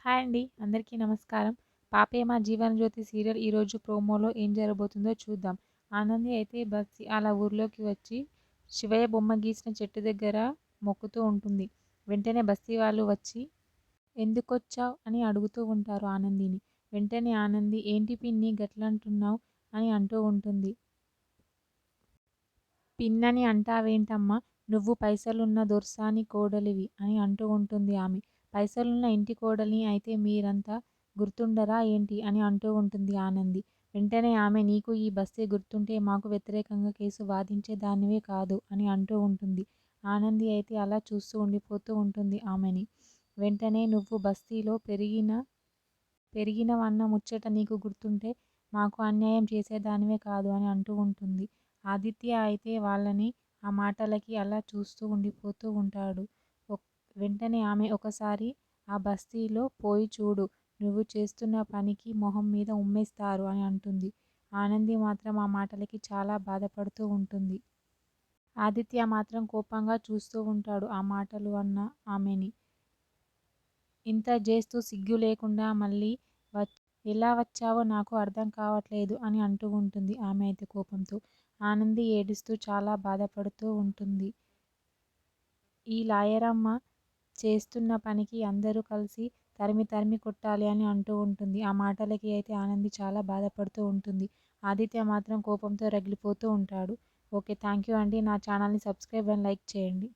Hi అండి. అందరికీ నమస్కారం. 'పాపే మా జీవనజ్యోతి' సీరియల్ ఈరోజు ప్రోమోలో ఏం జరగబోతుందో చూద్దాం. ఆనంది అయితే బస్సి అలా ఊర్లోకి వచ్చి శివయ్య బొమ్మ గీసిన చెట్టు దగ్గర మొక్కుతూ ఉంటుంది. వెంటనే బస్తీ వాళ్ళు వచ్చి "ఎందుకొచ్చావ్" అని అడుగుతూ ఉంటారు ఆనందిని. వెంటనే ఆనంది "ఏంటి పిన్ని గట్లంటున్నావ్" అని అంటూ ఉంటుంది. పిన్నని అంటావేంటమ్మా? నువ్వు పైసలున్న దొర్సాని కోడలివి అని అంటూ ఉంటుంది ఆమె. పైసలున్న ఇంటి కోడల్ని అయితే మీరంతా గుర్తుండరా ఏంటి అని అంటూ ఉంటుంది ఆనంది. వెంటనే ఆమె నీకు ఈ బస్తీ గుర్తుంటే మాకు వ్యతిరేకంగా కేసు వాదించేదానివే కాదు అని అంటూ ఉంటుంది. ఆనంది అయితే అలా చూస్తూ ఉండిపోతూ ఉంటుంది ఆమెని. వెంటనే నువ్వు బస్తీలో పెరిగినవన్న ముచ్చట నీకు గుర్తుంటే మాకు అన్యాయం చేసేదానివే కాదు అని అంటూ ఉంటుంది. ఆదిత్య అయితే వాళ్ళని ఆ మాటలకి అలా చూస్తూ ఉండిపోతూ ఉంటాడు. వెంటనే ఆమె ఒకసారి ఆ బస్తీలో పోయి చూడు, నువ్వు చేస్తున్న పనికి మొహం మీద ఉమ్మేస్తారు అని అంటుంది. ఆనంది మాత్రం ఆ మాటలకి చాలా బాధపడుతూ ఉంటుంది. ఆదిత్య మాత్రం కోపంగా చూస్తూ ఉంటాడు ఆ మాటలు అన్న ఆమెని. ఇంత జేస్తూ సిగ్గు లేకుండా మళ్ళీ ఎలా వచ్చావో నాకు అర్థం కావట్లేదు అని అంటూ ఉంటుంది ఆమె అయితే కోపంతో. ఆనంది ఏడుస్తూ చాలా బాధపడుతూ ఉంటుంది. ఈ లాయరమ్మ చేస్తున్న పనికి అందరూ కలిసి తరిమి తరిమి కొట్టాలి అని అంటూ ఉంటుంది. ఆ మాటలకి అయితే ఆనంది చాలా బాధపడుతూ ఉంటుంది. ఆదిత్య మాత్రం కోపంతో రగిలిపోతూ ఉంటాడు. ఓకే, థ్యాంక్ యూ అండి. నా ఛానల్ని సబ్స్క్రైబ్ అండ్ లైక్ చేయండి.